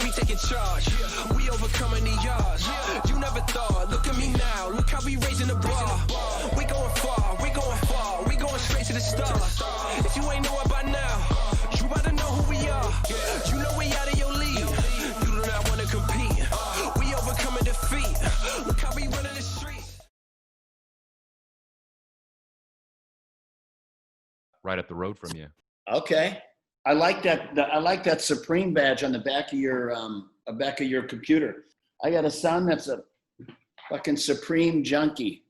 We taking charge. We overcoming the odds. You never thought. Look at me now. Look how we raising the bar. We going far. We going far. We going straight to the stars. If you ain't know it by now, you better know who we are. You know we out of your league. You do not want to compete. We overcoming defeat. Look how we running the streets. Right up the road from you. Okay. I like that. I like that Supreme badge on the back of your computer. I got a son that's a fucking Supreme junkie.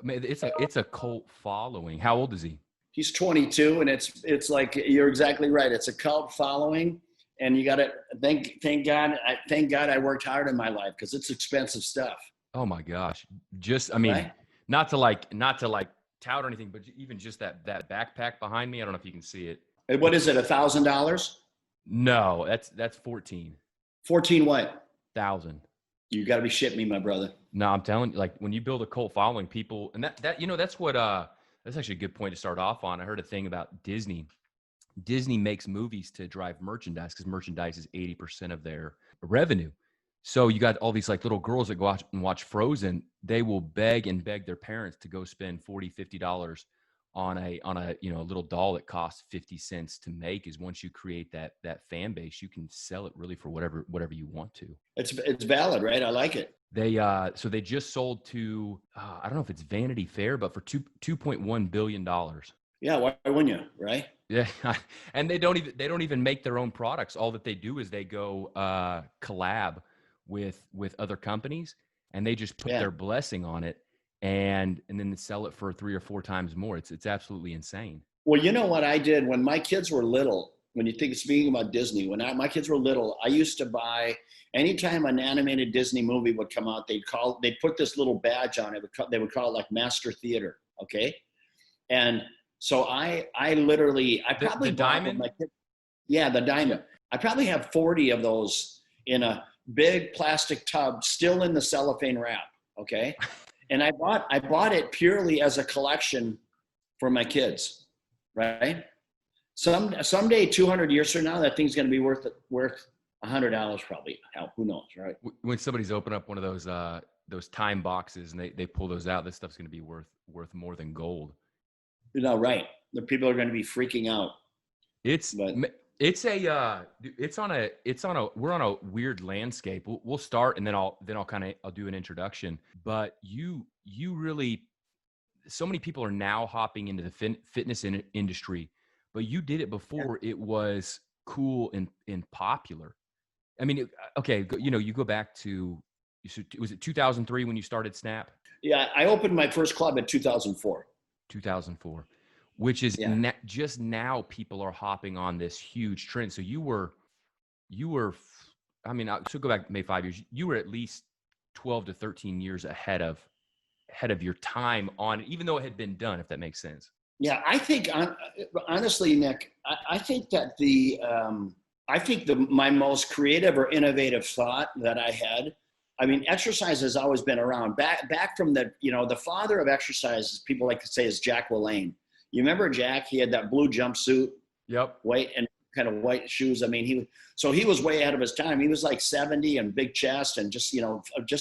It's a cult following. How old is he? He's 22, and it's like, you're exactly right. It's a cult following, and you got to thank God. Thank God I worked hard in my life, because it's expensive stuff. Oh my gosh! Right? not to like tout or anything, but even just that backpack behind me. I don't know if you can see it. What is it? $1,000? No, that's 14. 14 what? 1,000. You got to be shitting me, my brother. No, I'm telling you, like when you build a cult following, people, and that that's what that's actually a good point to start off on. I heard a thing about Disney. Disney makes movies to drive merchandise, because merchandise is 80% of their revenue. So you got all these like little girls that go out and watch Frozen. They will beg their parents to go spend $40, $50 on a little doll that costs 50 cents to make. Is once you create that fan base, you can sell it really for whatever you want to. It's valid, right? I like it. So they just sold to I don't know if it's Vanity Fair, but for $2.1 billion. Yeah, why wouldn't you, right? Yeah, and they don't even make their own products. All that they do is they go collab with other companies, and they just put their blessing on it, and then they sell it for 3 or 4 times more. It's absolutely insane. Well, you know what I did when my kids were little. When you think, speaking about Disney, when my kids were little, I used to buy, anytime an animated Disney movie would come out, they'd put this little badge on it. They would call it like Master Theater. Okay. And so I probably the diamond. My kids, yeah, the diamond. I probably have 40 of those in a big plastic tub, still in the cellophane wrap. Okay. And I bought it purely as a collection for my kids. Right. Someday, 200 years from now, that thing's going to be worth $100 probably. Hell, who knows, right? When somebody's open up one of those time boxes and they pull those out, this stuff's going to be worth more than gold. Right. The people are going to be freaking out. We're on a weird landscape. We'll start, and then I'll do an introduction. But you really, so many people are now hopping into the fitness industry. But you did it before it was cool and popular. I mean, you go back to, was it 2003 when you started Snap? Yeah, I opened my first club in 2004. 2004, which is just now people are hopping on this huge trend. So you were, I mean, I should go back maybe 5 years. You were at least 12 to 13 years ahead of your time on it, even though it had been done, if that makes sense. Yeah, I think honestly, Nick, I think that my most creative or innovative thought that I had, I mean, exercise has always been around. Back from the father of exercise, people like to say, is Jack LaLanne. You remember Jack? He had that blue jumpsuit, white and kind of white shoes. I mean, he was way ahead of his time. He was like 70 and big chest and just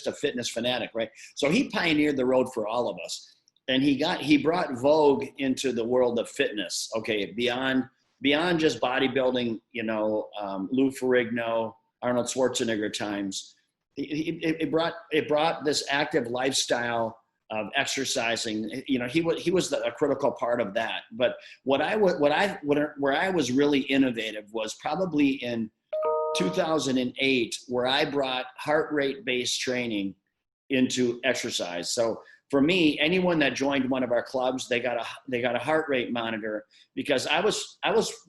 a fitness fanatic, right? So he pioneered the road for all of us. And he brought Vogue into the world of fitness. Okay, beyond just bodybuilding, Lou Ferrigno, Arnold Schwarzenegger times. It brought this active lifestyle of exercising. He was a critical part of that. But where I was really innovative was probably in 2008, where I brought heart rate based training into exercise. So for me, anyone that joined one of our clubs, they got a heart rate monitor, because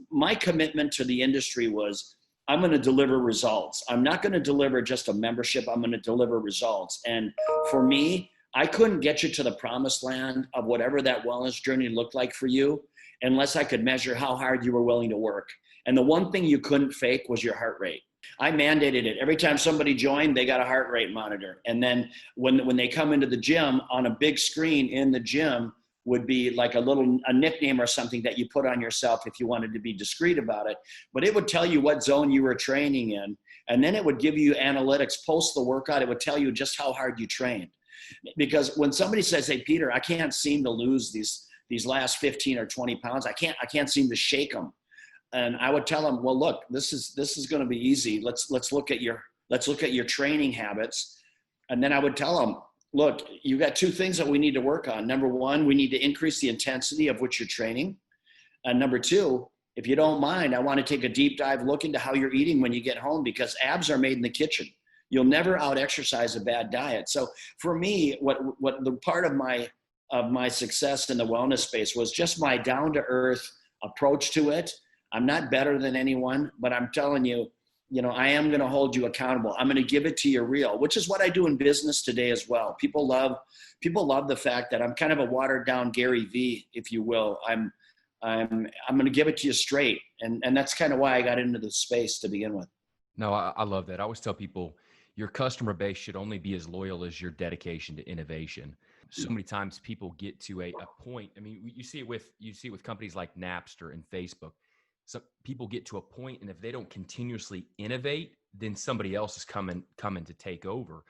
my commitment to the industry was, I'm going to deliver results. I'm not going to deliver just a membership. I'm going to deliver results. And for me, I couldn't get you to the promised land of whatever that wellness journey looked like for you unless I could measure how hard you were willing to work. And the one thing you couldn't fake was your heart rate. I mandated it. Every time somebody joined, they got a heart rate monitor. And then when they come into the gym, on a big screen in the gym, would be like a nickname or something that you put on yourself if you wanted to be discreet about it. But it would tell you what zone you were training in. And then it would give you analytics post the workout. It would tell you just how hard you trained. Because when somebody says, hey, Peter, I can't seem to lose these last 15 or 20 pounds. I can't seem to shake them. And I would tell them, well, look, this is going to be easy. Let's look at your training habits. And then I would tell them, look, you got two things that we need to work on. Number one, we need to increase the intensity of which you're training. And number two, if you don't mind, I want to take a deep dive look into how you're eating when you get home, because abs are made in the kitchen. You'll never out exercise a bad diet. So for me, what the part of my success in the wellness space was just my down to earth approach to it. I'm not better than anyone, but I'm telling you, I am going to hold you accountable. I'm going to give it to you real, which is what I do in business today as well. People love the fact that I'm kind of a watered down Gary V, if you will. I'm going to give it to you straight. And that's kind of why I got into the space to begin with. No, I love that. I always tell people your customer base should only be as loyal as your dedication to innovation. So many times people get to a point. I mean, you see it with companies like Napster and Facebook. So people get to a point, and if they don't continuously innovate, then somebody else is coming to take over.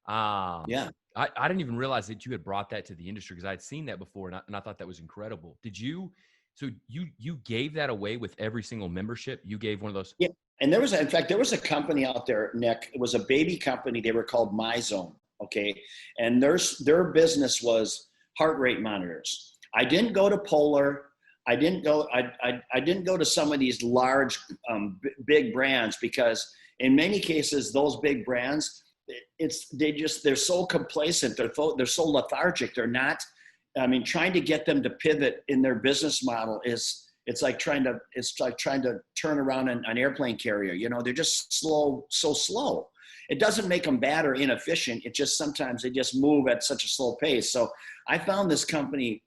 Yeah. I didn't even realize that you had brought that to the industry, because I'd seen that before, and I thought that was incredible. Did you? So you gave that away with every single membership? You gave one of those? Yeah. And there was a company out there, Nick. It was a baby company. They were called MyZone. Okay. And their business was heart rate monitors. I didn't go to Polar. I didn't go to some of these large, big brands, because in many cases, those big brands, they're so complacent. They're so lethargic. They're not, trying to get them to pivot in their business model it's like trying to turn around an airplane carrier. They're just so slow. It doesn't make them bad or inefficient. It just, sometimes they just move at such a slow pace. So I found this company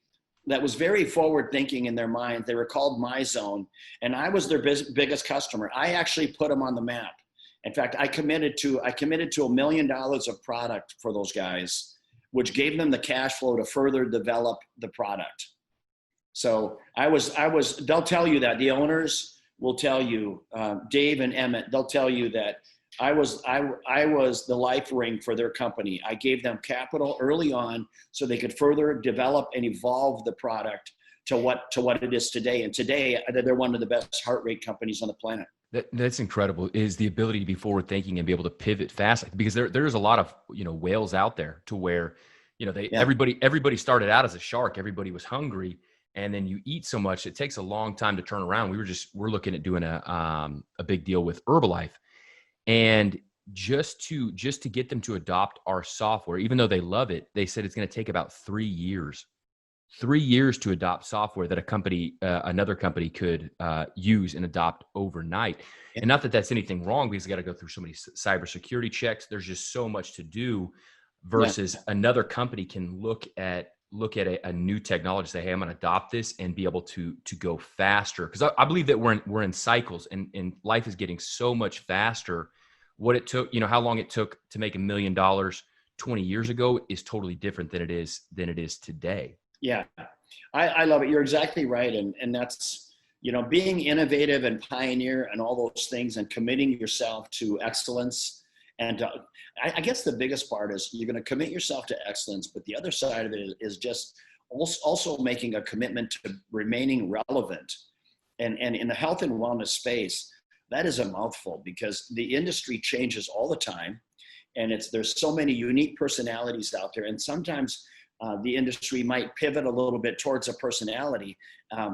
that was very forward thinking in their mind. They were called MyZone, and I was their biggest customer. I actually put them on the map. In fact, I committed to $1 million of product for those guys, which gave them the cash flow to further develop the product. So they'll tell you that. The owners will tell you, Dave and Emmett, they'll tell you that I was the life ring for their company. I gave them capital early on so they could further develop and evolve the product to what it is today. And today, they're one of the best heart rate companies on the planet. That's incredible, is the ability to be forward thinking and be able to pivot fast, because there's a lot of, whales out there to where, everybody started out as a shark. Everybody was hungry. And then you eat so much, it takes a long time to turn around. We're looking at doing a big deal with Herbalife, and just to get them to adopt our software, even though they love it, they said it's going to take about 3 years. 3 years to adopt software that another company could use and adopt overnight. And not that that's anything wrong, because you got to go through so many cybersecurity checks. There's just so much to do, versus another company can look at a new technology, say, hey, I'm going to adopt this and be able to go faster. Because I believe that we're in cycles, and life is getting so much faster. What it took, how long it took to make $1 million 20 years ago is totally different than it is today. Yeah, I love it. You're exactly right. And that's, being innovative and pioneer and all those things, and committing yourself to excellence. And I guess the biggest part is you're going to commit yourself to excellence, but the other side of it is just also making a commitment to remaining relevant. And in the health and wellness space, that is a mouthful, because the industry changes all the time, and there's so many unique personalities out there. And sometimes the industry might pivot a little bit towards a personality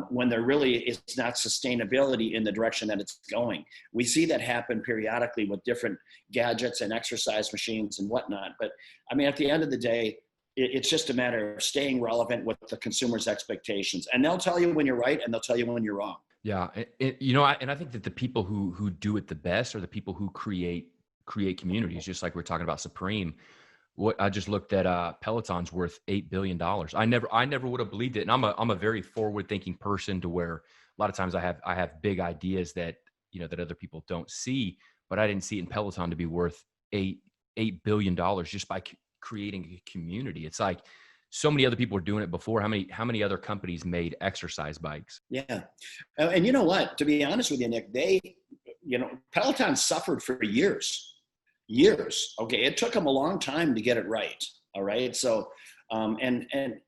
when there really is not sustainability in the direction that it's going. We see that happen periodically with different gadgets and exercise machines and whatnot. But at the end of the day, it's just a matter of staying relevant with the consumer's expectations. And they'll tell you when you're right, and they'll tell you when you're wrong. Yeah. And I think that the people who do it the best are the people who create communities, just like we're talking about Supreme. What I just looked at, Peloton's worth $8 billion. I never would have believed it. And I'm a very forward thinking person, to where a lot of times I have big ideas that, that other people don't see, but I didn't see it in Peloton to be worth $8 billion just by creating a community. It's like so many other people were doing it before. How many other companies made exercise bikes? Yeah. And you know what, to be honest with you, Nick, Peloton suffered for years. Okay. It took them a long time to get it right. All right. So, and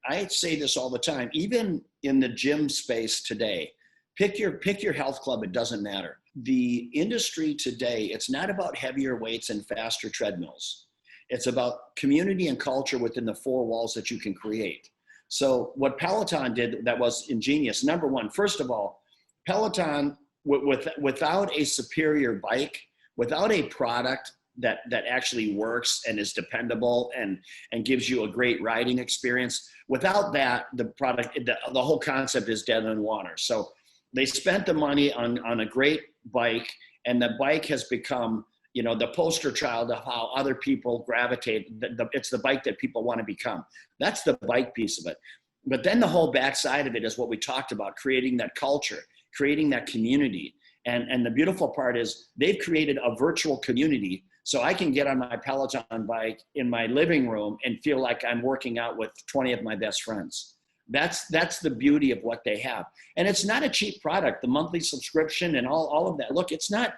I say this all the time, even in the gym space today, pick your health club. It doesn't matter. The industry today, it's not about heavier weights and faster treadmills. It's about community and culture within the four walls that you can create. So what Peloton did that was ingenious, number one, first of all, Peloton, without a superior bike, without a product that actually works and is dependable and gives you a great riding experience, without that, the product, the whole concept is dead in the water. So they spent the money on a great bike, and the bike has become, the poster child of how other people gravitate. It's the bike that people want to become. That's the bike piece of it. But then the whole backside of it is what we talked about, creating that culture, creating that community. And the beautiful part is they've created a virtual community. So I can get on my Peloton bike in my living room and feel like I'm working out with 20 of my best friends. That's the beauty of what they have. And it's not a cheap product. The monthly subscription and all of that. Look, it's not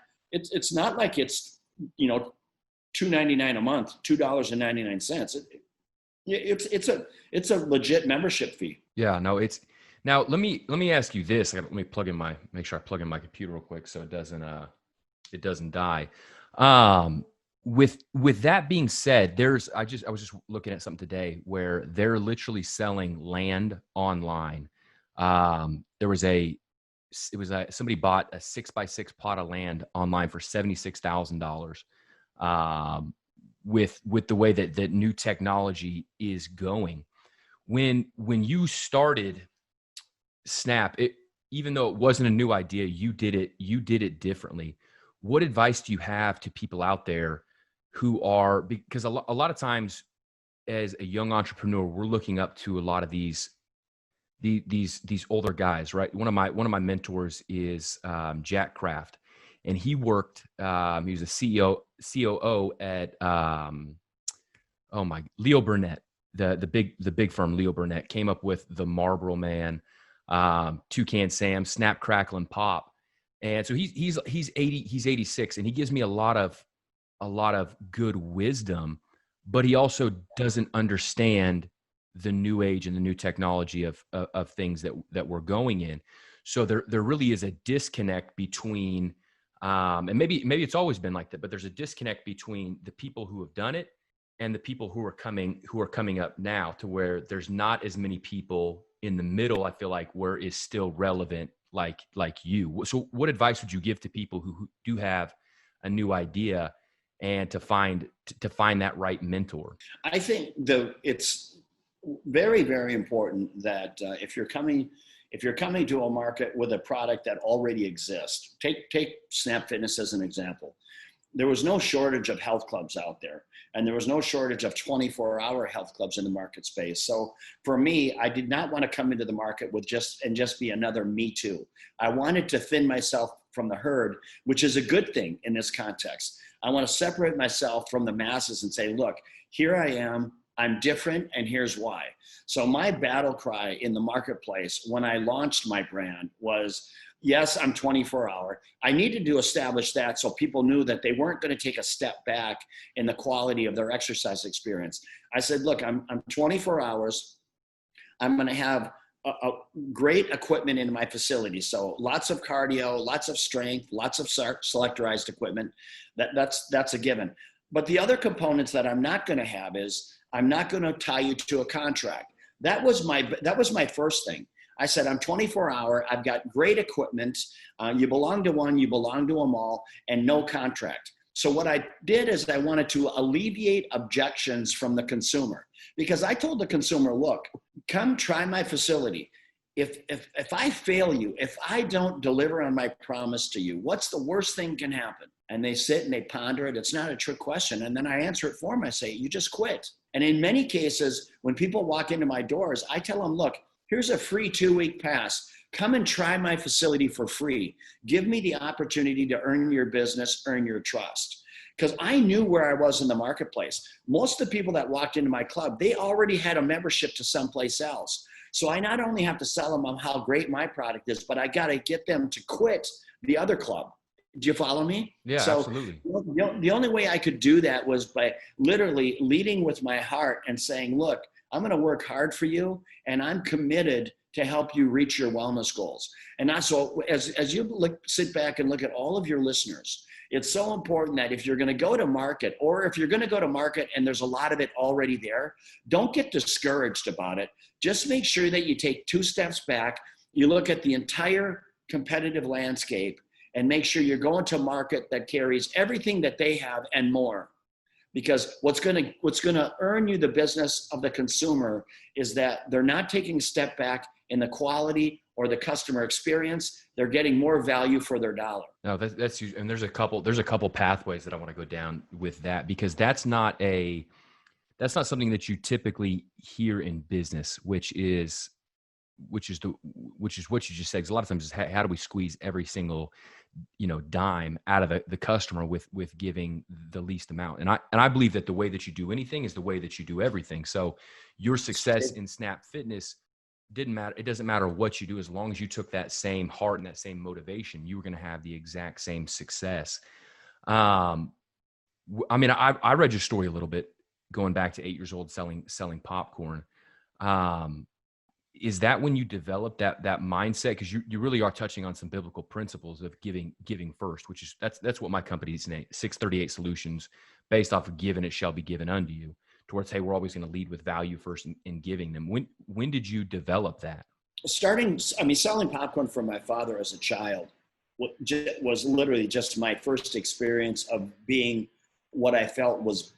like it's, $2.99 a month, $2.99. It's a legit membership fee. Yeah, no, it's now let me ask you this. Let me make sure I plug in my computer real quick so it doesn't die. With that being said, I was just looking at something today where they're literally selling land online. Somebody bought a 6x6 plot of land online for $76,000. With the way that new technology is going, when you started Snap, even though it wasn't a new idea, you did it differently. What advice do you have to people out there who are, because a lot of times as a young entrepreneur, we're looking up to a lot of these older guys, right? One of my mentors is Jack Kraft, and he worked. He was a COO at Leo Burnett, the big firm. Leo Burnett came up with the Marlboro Man, Toucan Sam, Snap, Crackle, and Pop, and so he's 86, and he gives me a lot of good wisdom, but he also doesn't understand the new age and the new technology of things that we're going in. So there really is a disconnect between, and maybe it's always been like that, but there's a disconnect between the people who have done it and the people who are coming up now, to where there's not as many people in the middle, I feel like, where is still relevant like you. So what advice would you give to people who do have a new idea and to find that right mentor? I think it's very, very important that if you're coming to a market with a product that already exists, take Snap Fitness as an example. There was no shortage of health clubs out there, and there was no shortage of 24-hour health clubs in the market space. So for me, I did not want to come into the market with just be another me too. I wanted to thin myself from the herd, which is a good thing in this context. I want to separate myself from the masses and say, look, here I am. I'm different, and here's why. So my battle cry in the marketplace when I launched my brand was, yes, I'm 24-hour. I needed to establish that so people knew that they weren't going to take a step back in the quality of their exercise experience. I said, look, I'm 24 hours. I'm going to have a great equipment in my facility. So lots of cardio, lots of strength, lots of selectorized equipment. That's a given. But the other components that I'm not going to have is I'm not going to tie you to a contract. That was my first thing. I said, I'm 24-hour. I've got great equipment. You belong to one, you belong to them all, and no contract. So what I did is I wanted to alleviate objections from the consumer, because I told the consumer, look, come try my facility. If I fail you, if I don't deliver on my promise to you, what's the worst thing can happen? And they sit and they ponder it. It's not a trick question. And then I answer it for them. I say, you just quit. And in many cases, when people walk into my doors, I tell them, look, here's a free 2-week pass. Come and try my facility for free. Give me the opportunity to earn your business, earn your trust. because I knew where I was in the marketplace. Most of the people that walked into my club, they already had a membership to someplace else. So I not only have to sell them on how great my product is, but I got to get them to quit the other club. Do you follow me? Yeah, So absolutely. the only way I could do that was by literally leading with my heart and saying, look, I'm going to work hard for you, and I'm committed to help you reach your wellness goals. And so as you sit back and look at all of your listeners, it's so important that if you're going to go to market, or if you're going to go to market and there's a lot of it already there, don't get discouraged about it. Just make sure that you take 2 steps back. You look at the entire competitive landscape and make sure you're going to market that carries everything that they have and more. Because what's going to earn you the business of the consumer is that they're not taking a step back in the quality or the customer experience. They're getting more value for their dollar. No, that's huge. And there's a couple pathways that I want to go down with that, because that's not something that you typically hear in business, which is what you just said. 'Cause a lot of times is how do we squeeze every single, dime out of the customer with giving the least amount. And I believe that the way that you do anything is the way that you do everything. So your success in Snap Fitness didn't matter. It doesn't matter what you do, as long as you took that same heart and that same motivation, you were going to have the exact same success. I mean, I read your story a little bit, going back to 8 years old, selling popcorn. Is that when you developed that mindset? Because you really are touching on some biblical principles of giving first, which is that's what my company's name, 638 Solutions, based off of given it shall be given unto you. Towards, hey, we're always going to lead with value first in giving them. When did you develop that? Selling popcorn for my father as a child was literally just my first experience of being what I felt was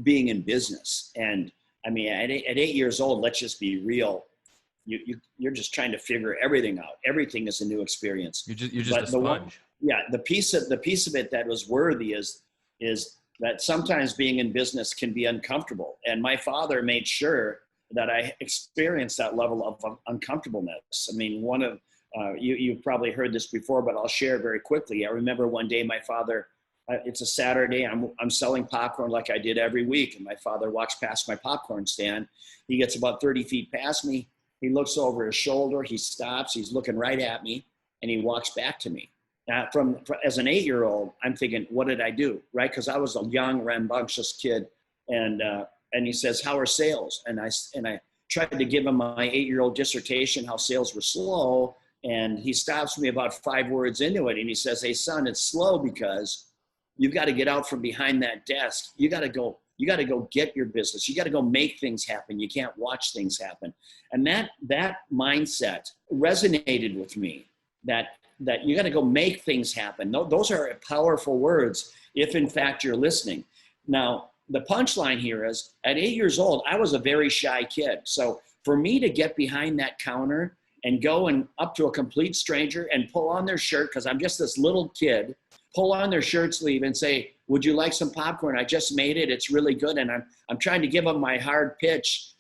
being in business. And I mean, at 8 years old, let's just be real. You're just trying to figure everything out. Everything is a new experience. You're just a sponge. The piece of it that was worthy is that sometimes being in business can be uncomfortable. And my father made sure that I experienced that level of uncomfortableness. I mean, you've probably heard this before, but I'll share very quickly. I remember one day my father, it's a Saturday, I'm selling popcorn like I did every week. And my father walks past my popcorn stand. He gets about 30 feet past me. He looks over his shoulder, he stops, he's looking right at me, and he walks back to me. Now, as an 8-year-old, I'm thinking, what did I do, right? Because I was a young, rambunctious kid, and he says, how are sales? And I tried to give him my 8-year-old dissertation, how sales were slow, and he stops me about 5 words into it, and he says, hey, son, it's slow because you've got to get out from behind that desk. You got to go get your business. You got to go make things happen. You can't watch things happen. And that mindset resonated with me, that you got to go make things happen. Those are powerful words if in fact you're listening. Now, the punchline here is at 8 years old, I was a very shy kid. So for me to get behind that counter and go and up to a complete stranger and pull on their shirt, because I'm just this little kid, pull on their shirt sleeve and say, would you like some popcorn? I just made it. It's really good. And I'm trying to give them my hard pitch,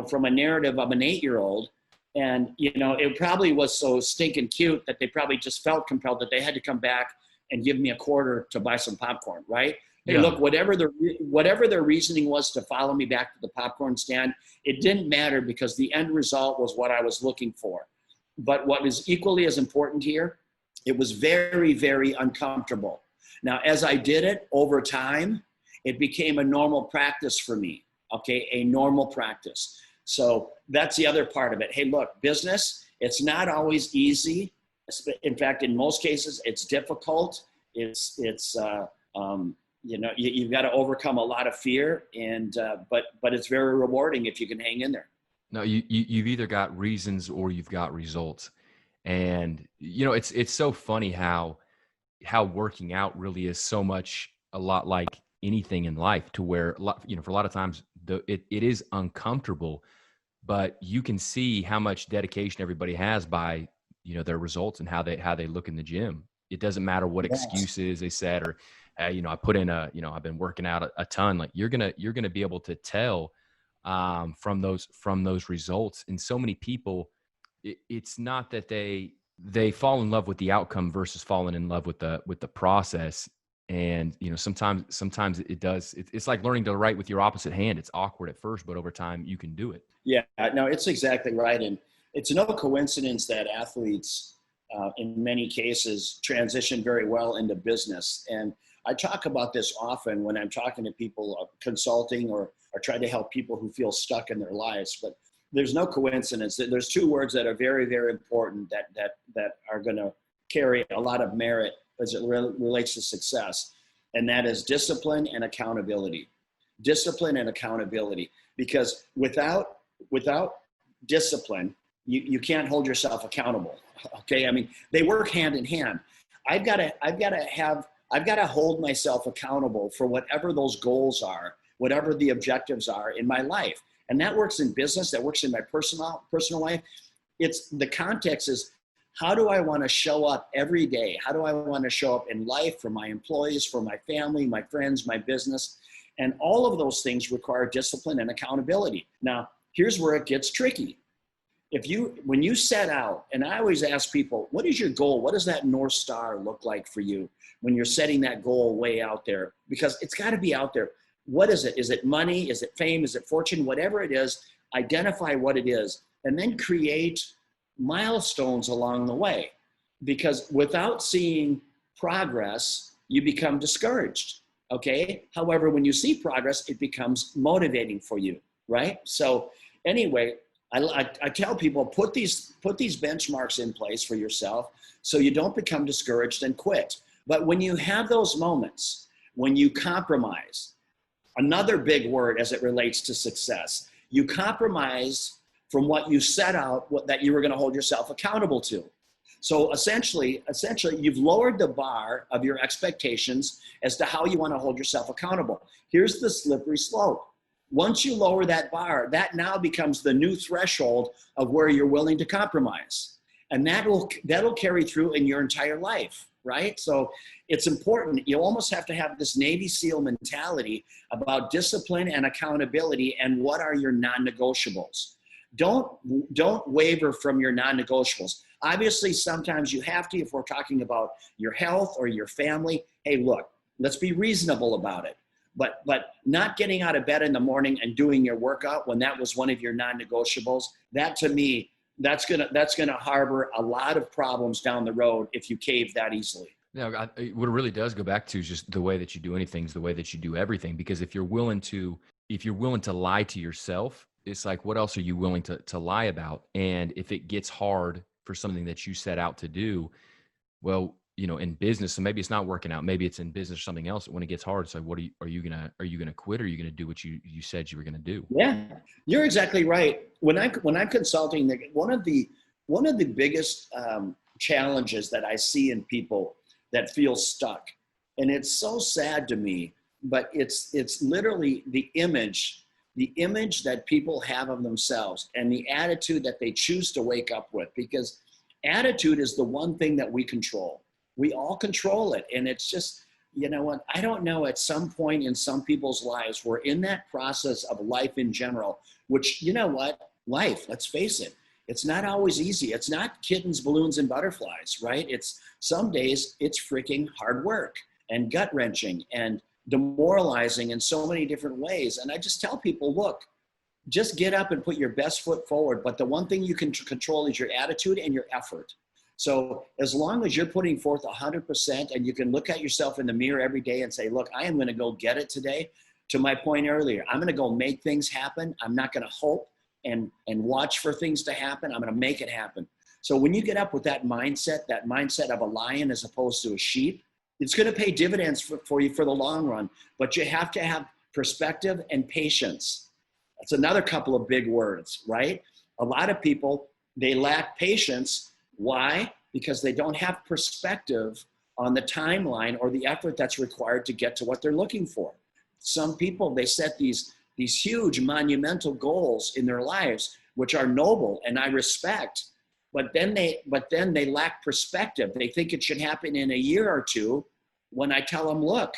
from a narrative of an 8-year-old. And, it probably was so stinking cute that they probably just felt compelled that they had to come back and give me a quarter to buy some popcorn, right? Hey, Yeah. look, whatever their reasoning was to follow me back to the popcorn stand, it didn't matter because the end result was what I was looking for. But what is equally as important here, it was very, very uncomfortable. Now, as I did it over time, it became a normal practice for me, okay? A normal practice. So that's the other part of it. Hey, look, business, it's not always easy. In fact, in most cases, it's difficult. You've got to overcome a lot of fear, but it's very rewarding if you can hang in there. No, you've either got reasons or you've got results. And, it's so funny how working out really is a lot like anything in life, to where, for a lot of times it is uncomfortable, but you can see how much dedication everybody has by, their results and how they look in the gym. It doesn't matter what excuses they said, or, I put in I've been working out a ton. Like you're going to be able to tell, from those results. And so many people, it's not that they fall in love with the outcome versus falling in love with the process. And, sometimes it does. It's like learning to write with your opposite hand. It's awkward at first, but over time you can do it. Yeah, no, it's exactly right. And it's no coincidence that athletes, in many cases, transition very well into business. And I talk about this often when I'm talking to people consulting or trying to help people who feel stuck in their lives. But there's no coincidence that there's two words that are very, very important that are going to carry a lot of merit as it relates to success. And that is discipline and accountability. Discipline and accountability. Because without discipline, you can't hold yourself accountable. Okay. I mean, they work hand in hand. I've got to hold myself accountable for whatever those goals are, whatever the objectives are in my life. And that works in business, that works in my personal life. It's the context is, how do I want to show up every day? How do I want to show up in life for my employees, for my family, my friends, my business? And all of those things require discipline and accountability. Now, here's where it gets tricky. When you set out, and I always ask people, what is your goal? What does that North Star look like for you when you're setting that goal way out there? Because it's got to be out there. What is it? Is it money? Is it fame? Is it fortune? Whatever it is, identify what it is, and then create milestones along the way. Because without seeing progress, you become discouraged. Okay. However, when you see progress, it becomes motivating for you, right? So anyway, I tell people, put these benchmarks in place for yourself so you don't become discouraged and quit. But when you have those moments, when you compromise, another big word as it relates to success, you compromise from what you set out, that you were going to hold yourself accountable to. So essentially, you've lowered the bar of your expectations as to how you want to hold yourself accountable. Here's the slippery slope. Once you lower that bar, that now becomes the new threshold of where you're willing to compromise. And that'll carry through in your entire life, right? So it's important. You almost have to have this Navy SEAL mentality about discipline and accountability and what are your non-negotiables. Don't waver from your non-negotiables. Obviously, sometimes you have to, if we're talking about your health or your family. Hey, look, let's be reasonable about it. But not getting out of bed in the morning and doing your workout when that was one of your non-negotiables, that to me, that's gonna harbor a lot of problems down the road if you cave that easily. No, what it really does go back to is just the way that you do anything is the way that you do everything. Because if you're willing to lie to yourself, it's like, what else are you willing to lie about? And if it gets hard for something that you set out to do, well, in business, so maybe it's not working out. Maybe it's in business or something else. When it gets hard, so what are you gonna quit? Or are you gonna do what you said you were gonna do? Yeah, you're exactly right. When I'm consulting, one of the biggest challenges that I see in people that feel stuck, and it's so sad to me, but it's literally the image that people have of themselves and the attitude that they choose to wake up with, because attitude is the one thing that we control. We all control it. And it's just, you know what, I don't know, at some point in some people's lives, we're in that process of life in general, which, you know what, life, let's face it, it's not always easy. It's not kittens, balloons, and butterflies, right? It's some days it's freaking hard work and gut wrenching and demoralizing in so many different ways. And I just tell people, look, just get up and put your best foot forward. But the one thing you can control is your attitude and your effort. So as long as you're putting forth 100% and you can look at yourself in the mirror every day and say, look, I am going to go get it today. To my point earlier, I'm going to go make things happen. I'm not going to hope and watch for things to happen. I'm going to make it happen. So when you get up with that mindset of a lion as opposed to a sheep, it's going to pay dividends for you for the long run. But you have to have perspective and patience. That's another couple of big words, right? A lot of people, they lack patience. Why? Because they don't have perspective on the timeline or the effort that's required to get to what they're looking for. Some people, they set these huge monumental goals in their lives, which are noble and I respect, but then they lack perspective. They think it should happen in a year or two, when I tell them, look,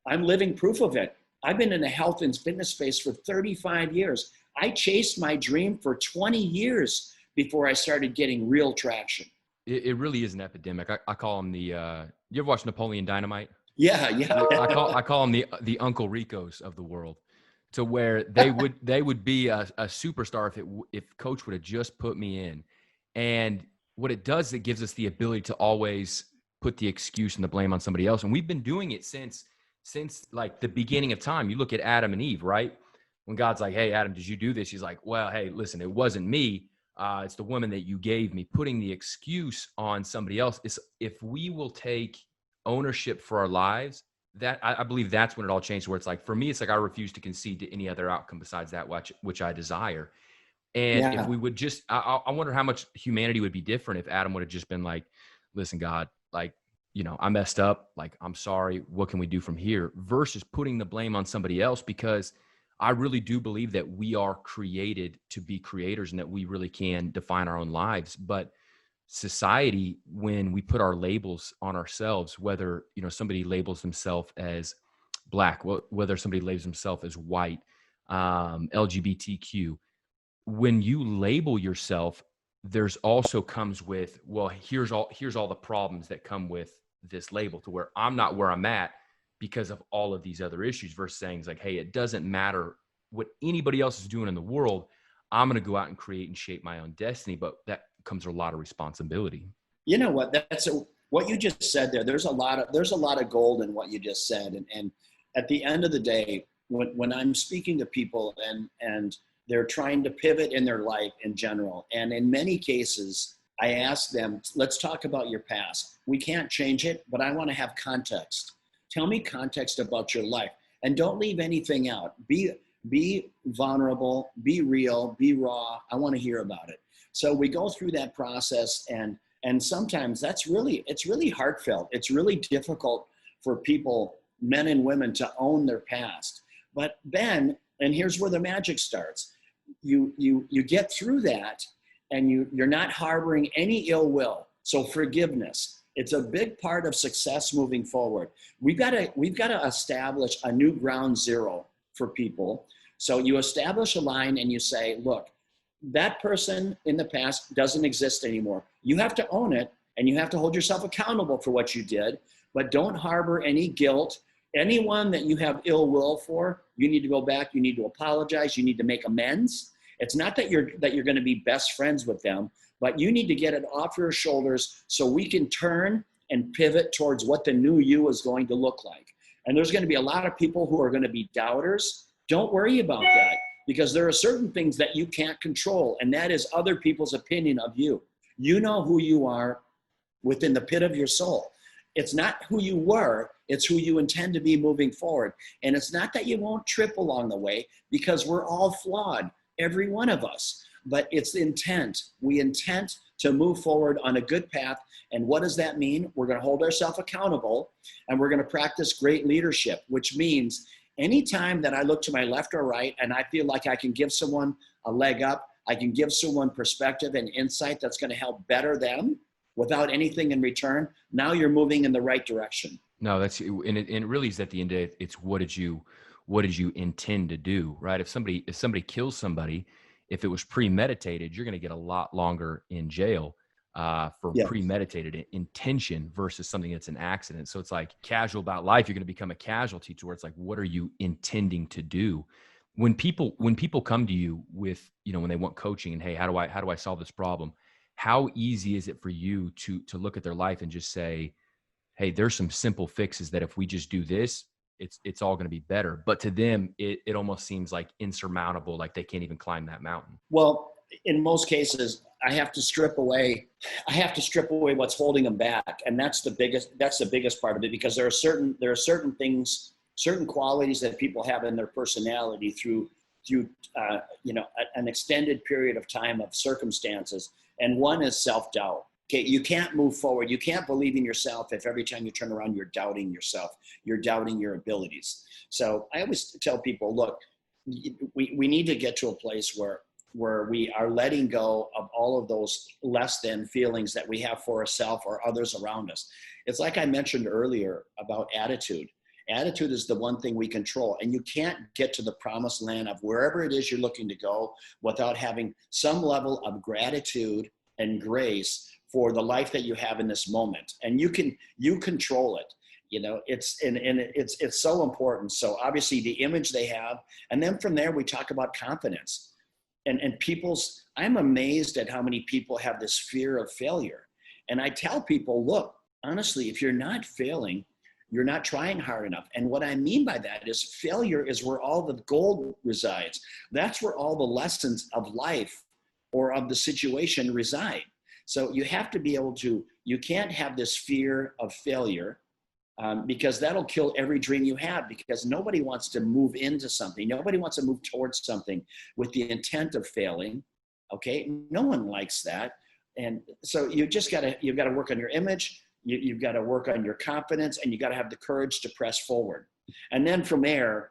I'm living proof of it. I've been in the health and fitness space for 35 years. I chased my dream for 20 years before I started getting real traction. It really is an epidemic. I call them you ever watch Napoleon Dynamite? Yeah, yeah. I call them the Uncle Ricos of the world, to where they would be a superstar if coach would have just put me in. And what it does, it gives us the ability to always put the excuse and the blame on somebody else. And we've been doing it since like the beginning of time. You look at Adam and Eve, right? When God's like, "Hey, Adam, did you do this?" He's like, "Well, hey, listen, it wasn't me. It's the woman that you gave me." Putting the excuse on somebody else is, if we will take ownership for our lives, that I believe that's when it all changed. Where it's like, for me, it's like I refuse to concede to any other outcome besides that which I desire. And if Yeah. we would just, I wonder how much humanity would be different if Adam would have just been like, "Listen, God, like, I messed up. Like, I'm sorry. What can we do from here?" Versus putting the blame on somebody else, because I really do believe that we are created to be creators and that we really can define our own lives. But society, when we put our labels on ourselves, whether, somebody labels themselves as black, whether somebody labels themselves as white, LGBTQ, when you label yourself, there's also comes with, well, here's all the problems that come with this label, to where I'm not where I'm at because of all of these other issues, versus saying, it's like, hey, it doesn't matter what anybody else is doing in the world. I'm going to go out and create and shape my own destiny. But that comes with a lot of responsibility. You know what? What you just said there. There's a lot of gold in what you just said. And at the end of the day, when I'm speaking to people and they're trying to pivot in their life in general, and in many cases, I ask them, let's talk about your past. We can't change it, but I want to have context. Tell me context about your life, and don't leave anything out. Be vulnerable, be real, be raw. I want to hear about it. So we go through that process, and sometimes it's really heartfelt. It's really difficult for people, men and women, to own their past. But then, and here's where the magic starts. You get through that, and you're not harboring any ill will. So forgiveness. It's a big part of success moving forward. We've got to establish a new ground zero for people. So you establish a line and you say, look, that person in the past doesn't exist anymore. You have to own it, and you have to hold yourself accountable for what you did, but don't harbor any guilt. Anyone that you have ill will for, you need to go back, you need to apologize, you need to make amends. It's not that you're going to be best friends with them, but you need to get it off your shoulders so we can turn and pivot towards what the new you is going to look like. And there's going to be a lot of people who are going to be doubters. Don't worry about that, because there are certain things that you can't control, and that is other people's opinion of you. You know who you are within the pit of your soul. It's not who you were, it's who you intend to be moving forward. And it's not that you won't trip along the way, because we're all flawed, every one of us. But it's the intent. We intend to move forward on a good path. And what does that mean? We're going to hold ourselves accountable, and we're going to practice great leadership, which means anytime that I look to my left or right and I feel like I can give someone a leg up, I can give someone perspective and insight that's going to help better them without anything in return, now you're moving in the right direction. No, and it really is, at the end of it, it's what did you intend to do, right? If somebody kills somebody, if it was premeditated, you're going to get a lot longer in jail for premeditated intention versus something that's an accident. So it's like casual about life. You're going to become a casualty to where it's like, what are you intending to do? When people come to you with, when they want coaching and, hey, how do I solve this problem? How easy is it for you to look at their life and just say, hey, there's some simple fixes that if we just do this, it's all going to be better. But to them, it almost seems like insurmountable, like they can't even climb that mountain. Well, in most cases, I have to strip away what's holding them back. And that's the biggest part of it, because there are certain things, certain qualities that people have in their personality through an extended period of time of circumstances. And one is self-doubt. Okay, you can't move forward. You can't believe in yourself if every time you turn around, you're doubting yourself. You're doubting your abilities. So I always tell people, look, we need to get to a place where we are letting go of all of those less than feelings that we have for ourselves or others around us. It's like I mentioned earlier about attitude. Attitude is the one thing we control, and you can't get to the promised land of wherever it is you're looking to go without having some level of gratitude and grace for the life that you have in this moment. And you control it. It's so important. So obviously the image they have, and then from there we talk about confidence and I'm amazed at how many people have this fear of failure. And I tell people, look, honestly, if you're not failing, you're not trying hard enough. And what I mean by that is failure is where all the gold resides. That's where all the lessons of life or of the situation reside. So you have to be able to, you can't have this fear of failure because that'll kill every dream you have, because nobody wants to move into something. Nobody wants to move towards something with the intent of failing. Okay. No one likes that. And so you've got to work on your image. You've got to work on your confidence, and you got to have the courage to press forward. And then from there,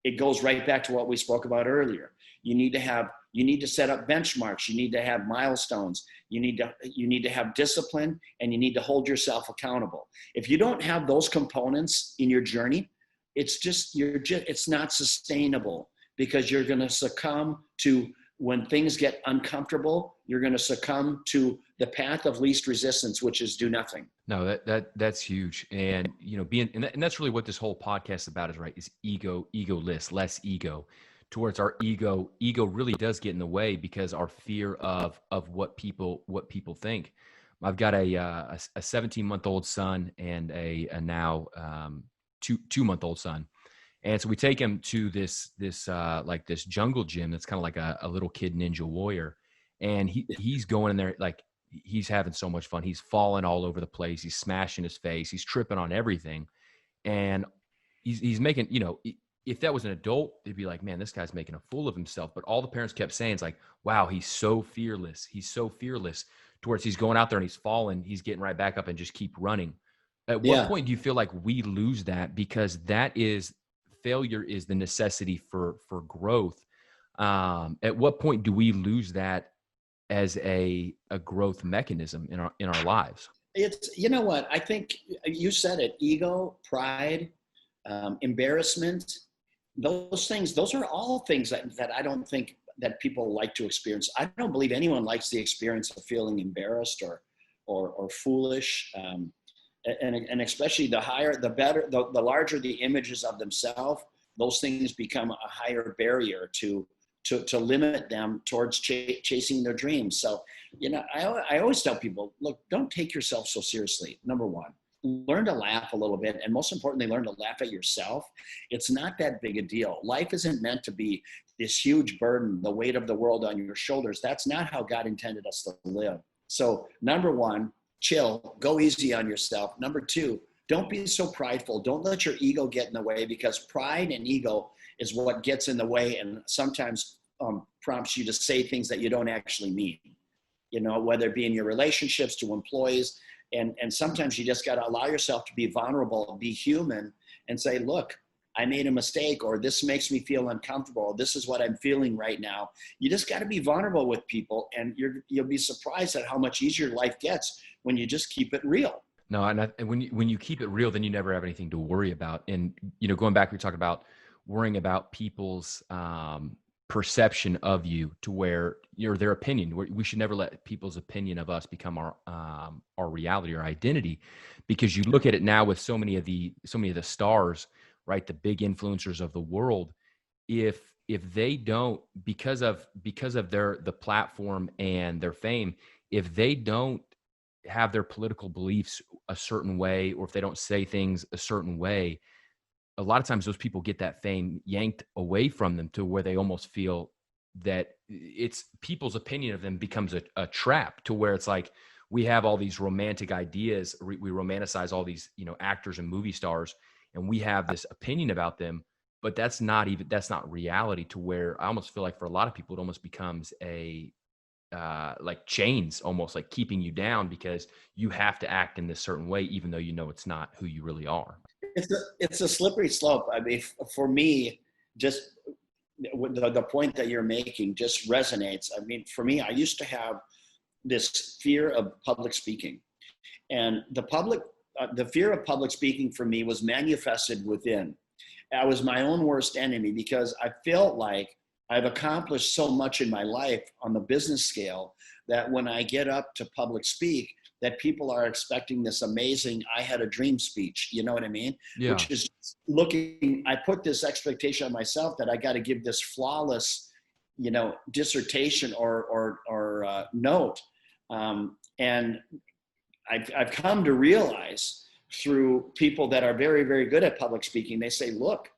it goes right back to what we spoke about earlier. You need to set up benchmarks. You need to have milestones. You need to have discipline, and you need to hold yourself accountable. If you don't have those components in your journey, it's not sustainable, because you're going to succumb to, when things get uncomfortable, you're going to succumb to the path of least resistance, which is do nothing. No, that's huge. And, and that's really what this whole podcast is about, is EgoLess, less ego. Towards our ego really does get in the way, because our fear of what people think. I've got a 17-month-old son and a now 2-month-old son. And so we take him to this jungle gym that's kind of like a little kid ninja warrior. And he's going in there, like, he's having so much fun. He's falling all over the place. He's smashing his face. He's tripping on everything. And he's making, if that was an adult, they'd be like, man, this guy's making a fool of himself. But all the parents kept saying, it's like, wow, he's so fearless. He's so fearless, towards he's going out there and he's falling. He's getting right back up and just keep running. At what point do you feel like we lose that? Because failure is the necessity for growth. At what point do we lose that as a growth mechanism in our lives? It's, you know what, I think you said it: ego, pride, embarrassment. Those are all things that I don't think that people like to experience. I don't believe anyone likes the experience of feeling embarrassed or foolish. And especially the higher, the better, the larger the images of themselves, those things become a higher barrier to limit them towards chasing their dreams. So, I always tell people, look, don't take yourself so seriously. Number one, learn to laugh a little bit. And most importantly, learn to laugh at yourself. It's not that big a deal. Life isn't meant to be this huge burden, the weight of the world on your shoulders. That's not how God intended us to live. So number one, chill, go easy on yourself. Number two, don't be so prideful. Don't let your ego get in the way, because pride and ego is what gets in the way, and sometimes prompts you to say things that you don't actually mean, whether it be in your relationships, to employees. And sometimes you just got to allow yourself to be vulnerable, be human, and say, look, I made a mistake, or this makes me feel uncomfortable, or this is what I'm feeling right now. You just got to be vulnerable with people, and you'll be surprised at how much easier life gets when you just keep it real. No, and when you keep it real, then you never have anything to worry about. And, going back, we talked about worrying about people's perception of you, to where their opinion. We should never let people's opinion of us become our reality, our identity, because you look at it now with so many of the stars, right? The big influencers of the world. If they don't, because of the platform and their fame, if they don't have their political beliefs a certain way, or if they don't say things a certain way, a lot of times those people get that fame yanked away from them, to where they almost feel that it's people's opinion of them becomes a trap, to where it's like, we have all these romantic ideas. We romanticize all these, actors and movie stars, and we have this opinion about them, but that's not reality, to where I almost feel like for a lot of people, it almost becomes like chains, almost like keeping you down, because you have to act in this certain way, even though it's not who you really are. It's a slippery slope. I mean, for me, just the point that you're making just resonates. I mean, for me, I used to have this fear of public speaking, and the fear of public speaking for me was manifested within. I was my own worst enemy, because I felt like I've accomplished so much in my life on the business scale that when I get up to public speak, that people are expecting this amazing, I had a dream speech, you know what I mean? Yeah. Which is I put this expectation on myself that I got to give this flawless, you know, dissertation or note. And I've come to realize through people that are very, very good at public speaking, they say, look,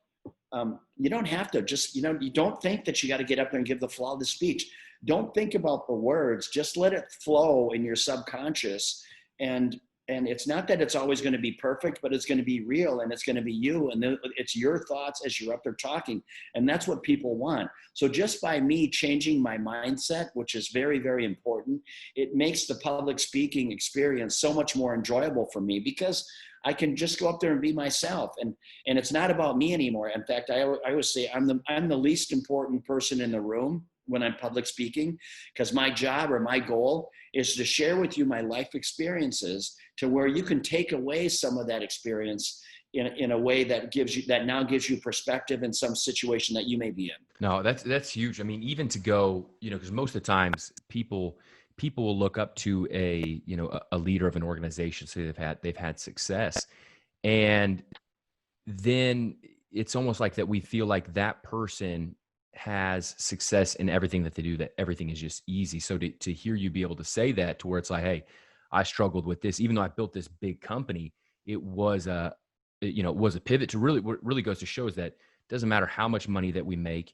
you don't have to just, you know, you don't think that you got to get up there and give the flawless speech. Don't think about the words, just let it flow in your subconscious. And it's not that it's always going to be perfect, but it's going to be real, and it's going to be you. And it's your thoughts as you're up there talking. And that's what people want. So just by me changing my mindset, which is very, very important, it makes the public speaking experience so much more enjoyable for me, because I can just go up there and be myself. And it's not about me anymore. In fact, I always say I'm the least important person in the room when I'm public speaking, because my job or my goal is to share with you my life experiences to where you can take away some of that experience in a way that now gives you perspective in some situation that you may be in. No, that's huge. I mean, even to go, you know, because most of the times people will look up to a leader of an organization, so they've had success, and then it's almost like that we feel like that person has success in everything that they do, that everything is just easy. So to hear you be able to say that, to where it's like, hey, I struggled with this, even though I built this big company, it was a pivot to what really goes to show is that it doesn't matter how much money that we make.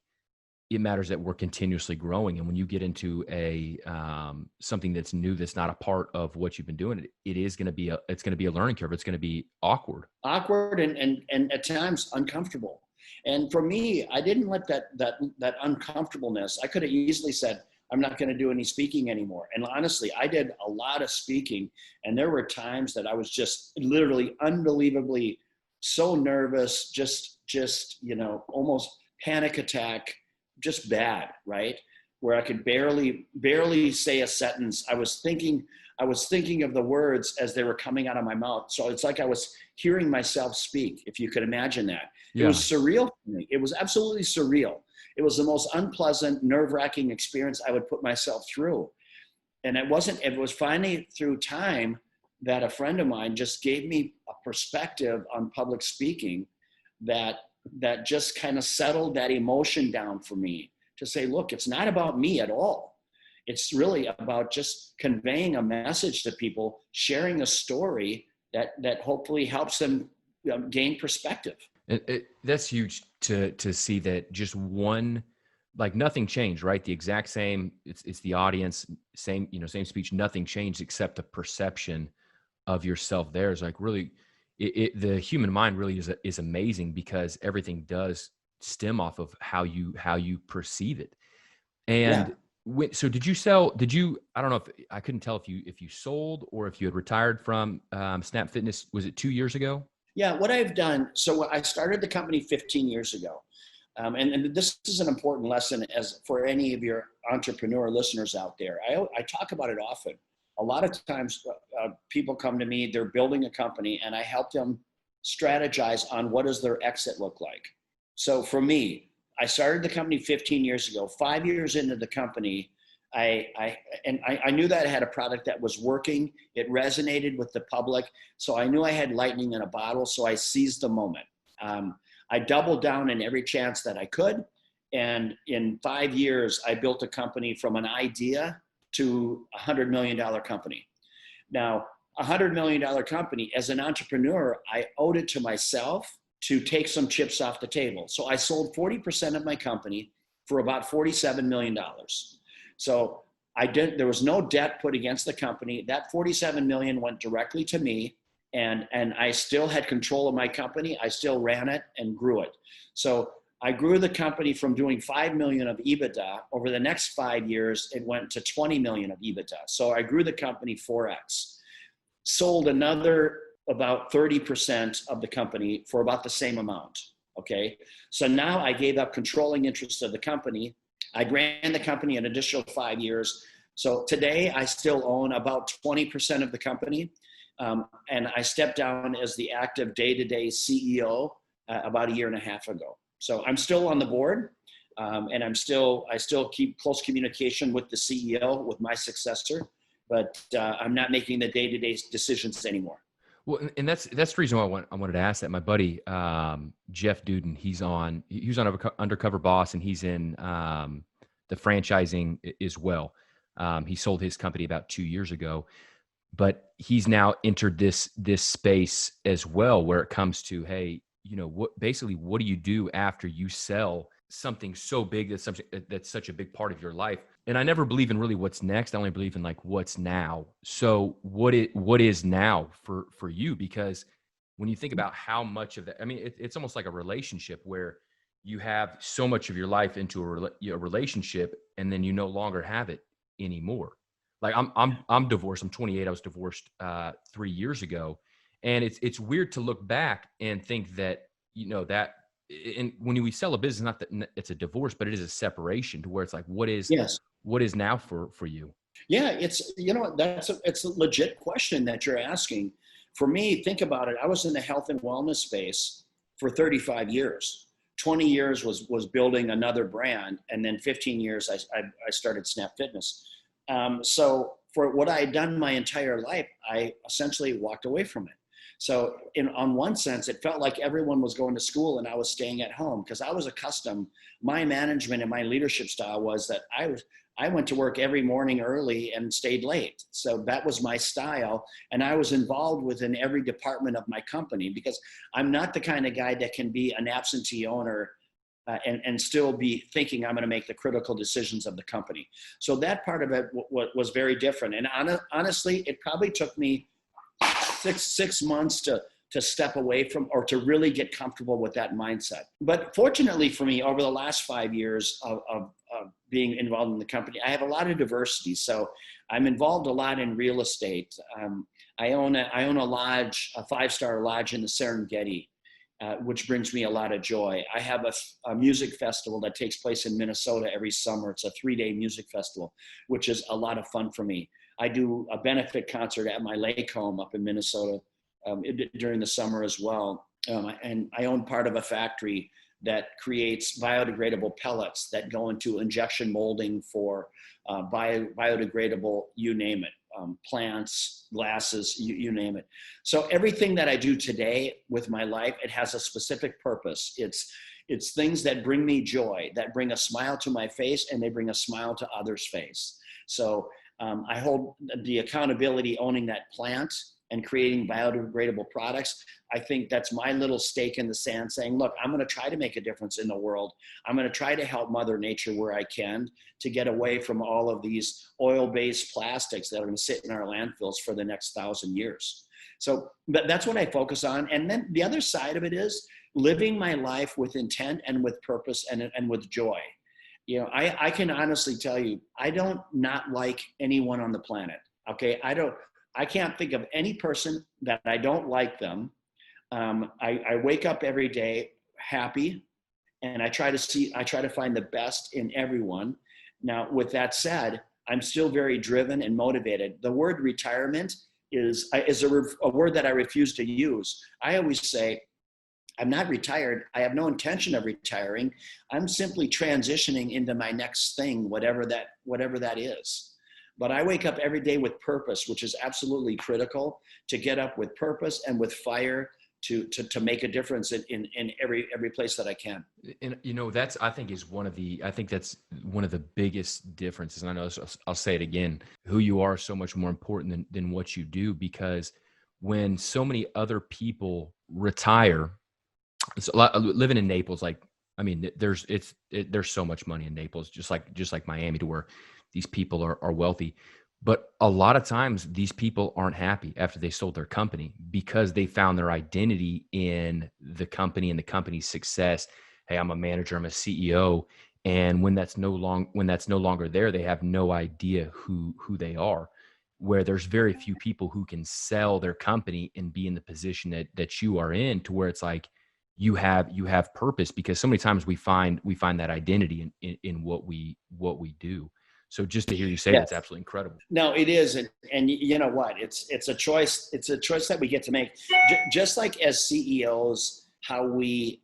It matters that we're continuously growing. And when you get into something that's new, that's not a part of what you've been doing, it's going to be a learning curve. It's going to be awkward and at times uncomfortable. And for me, I didn't let that uncomfortableness. I could have easily said, I'm not going to do any speaking anymore. And honestly, I did a lot of speaking, and there were times that I was just literally unbelievably so nervous, just almost panic attack, just bad, right? Where I could barely say a sentence. I was thinking of the words as they were coming out of my mouth. So it's like I was hearing myself speak, if you could imagine that. Yeah. It was surreal for me. It was absolutely surreal. It was the most unpleasant, nerve-wracking experience I would put myself through. And it was finally through time that a friend of mine just gave me a perspective on public speaking that just kind of settled that emotion down for me, to say, look, it's not about me at all. It's really about just conveying a message to people, sharing a story that hopefully helps them gain perspective. That's huge to see that just one, like nothing changed, right? The exact same, it's the audience, same speech, nothing changed except the perception of yourself there is like really, the human mind really is amazing, because everything does stem off of how you perceive it. And so did you, I don't know if I couldn't tell if you sold or if you had retired from Snap Fitness. Was it 2 years ago? Yeah, what I've done, so I started the company 15 years ago. And this is an important lesson as for any of your entrepreneur listeners out there. I talk about it often. A lot of times people come to me, they're building a company, and I help them strategize on what does their exit look like. So for me, I started the company 15 years ago. 5 years into the company, I knew that I had a product that was working. It resonated with the public. So I knew I had lightning in a bottle. So I seized the moment. I doubled down in every chance that I could. And in 5 years, I built a company from an idea to a $100 million company. Now, a $100 million company, as an entrepreneur, I owed it to myself to take some chips off the table. So I sold 40% of my company for about $47 million. So there was no debt put against the company. That 47 million went directly to me, and I still had control of my company. I still ran it and grew it. So I grew the company from doing 5 million of EBITDA. Over the next 5 years, it went to 20 million of EBITDA. So I grew the company 4x, sold another about 30% of the company for about the same amount. Okay. So now I gave up controlling interest of the company. I ran the company an additional 5 years. So today I still own about 20% of the company. And I stepped down as the active day-to-day CEO about a year and a half ago. So I'm still on the board, and I still keep close communication with the CEO, with my successor. but I'm not making the day-to-day decisions anymore. Well, and that's the reason why I wanted to ask that. My buddy Jeff Duden, he was on Undercover Boss, and he's in the franchising as well. He sold his company about 2 years ago, but he's now entered this space as well, where it comes to, hey, what do you do after you sell something so big that's such a big part of your life? And I never believe in really what's next. I only believe in like what's now. So what is now for you? Because when you think about how much of that, I mean, it's almost like a relationship where you have so much of your life into a relationship, and then you no longer have it anymore. Like I'm divorced. I'm 28. I was divorced 3 years ago, and it's weird to look back and think that that. And when we sell a business, not that it's a divorce, but it is a separation, to where it's like, what is now for you? Yeah, it's it's a legit question that you're asking. For me, think about it. I was in the health and wellness space for 35 years. 20 years was building another brand, and then 15 years I started Snap Fitness. So for what I had done my entire life, I essentially walked away from it. So on one sense, it felt like everyone was going to school and I was staying at home, because I was accustomed. My management and my leadership style was that I went to work every morning early and stayed late. So that was my style. And I was involved within every department of my company, because I'm not the kind of guy that can be an absentee owner and still be thinking I'm going to make the critical decisions of the company. So that part of it was very different. And honestly, it probably took me six months to step away from, or to really get comfortable with that mindset. But fortunately for me, over the last 5 years of being involved in the company, I have a lot of diversity. So I'm involved a lot in real estate. I own a lodge, a 5-star lodge in the Serengeti, which brings me a lot of joy. I have a music festival that takes place in Minnesota every summer. It's a 3-day music festival, which is a lot of fun for me. I do a benefit concert at my lake home up in Minnesota during the summer as well. And I own part of a factory that creates biodegradable pellets that go into injection molding for biodegradable, you name it, plants, glasses, you name it. So everything that I do today with my life, it has a specific purpose. It's things that bring me joy, that bring a smile to my face, and they bring a smile to others' face. So I hold the accountability owning that plant and creating biodegradable products. I think that's my little stake in the sand, saying, look, I'm going to try to make a difference in the world. I'm going to try to help Mother Nature where I can, to get away from all of these oil-based plastics that are going to sit in our landfills for the next 1,000 years. So that's what I focus on. And then the other side of it is living my life with intent and with purpose and with joy. I can honestly tell you, I don't not like anyone on the planet. Okay. I can't think of any person that I don't like them. I wake up every day happy, and I try to find the best in everyone. Now, with that said, I'm still very driven and motivated. The word retirement is a word that I refuse to use. I always say, I'm not retired. I have no intention of retiring. I'm simply transitioning into my next thing, whatever that is. But I wake up every day with purpose, which is absolutely critical, to get up with purpose and with fire to make a difference in every place that I can. And I think that's one of the biggest differences. And I know I'll say it again, who you are is so much more important than what you do, because when so many other people retire, it's a lot, living in Naples, there's so much money in Naples, just like Miami, to where these people are wealthy. But a lot of times these people aren't happy after they sold their company, because they found their identity in the company and the company's success. Hey, I'm a manager, I'm a CEO. And when that's no longer there, they have no idea who they are. Where there's very few people who can sell their company and be in the position that you are in, to where it's like you have purpose, because so many times we find that identity in what we do. So just to hear you say that's absolutely incredible. No, it is. And you know what? It's a choice. It's a choice that we get to make. Just like as CEOs, how we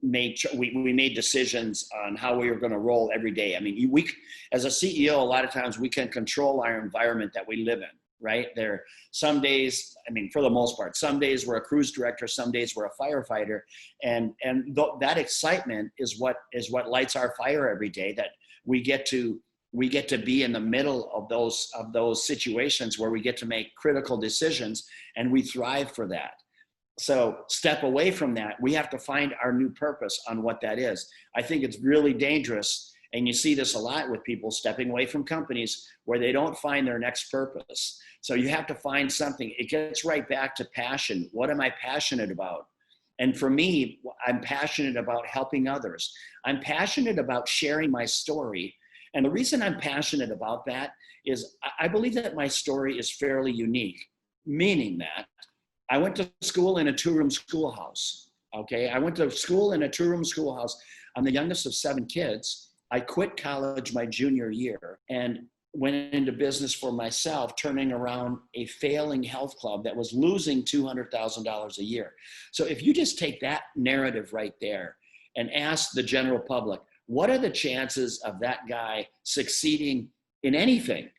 we made decisions on how we were going to roll every day. I mean, we, as a CEO, a lot of times we can control our environment that we live in, right? There, some days, I mean, for the most part, some days we're a cruise director, some days we're a firefighter. And that excitement is what lights our fire every day, that we get to be in the middle of those situations where we get to make critical decisions, and we thrive for that. So step away from that. We have to find our new purpose on what that is. I think it's really dangerous. And you see this a lot with people stepping away from companies where they don't find their next purpose. So you have to find something. It gets right back to passion. What am I passionate about? And for me, I'm passionate about helping others. I'm passionate about sharing my story. And the reason I'm passionate about that is I believe that my story is fairly unique, meaning that I went to school in a 2-room schoolhouse, okay? I went to school in a 2-room schoolhouse. I'm the youngest of 7 kids. I quit college my junior year and went into business for myself, turning around a failing health club that was losing $200,000 a year. So if you just take that narrative right there and ask the general public, what are the chances of that guy succeeding in anything,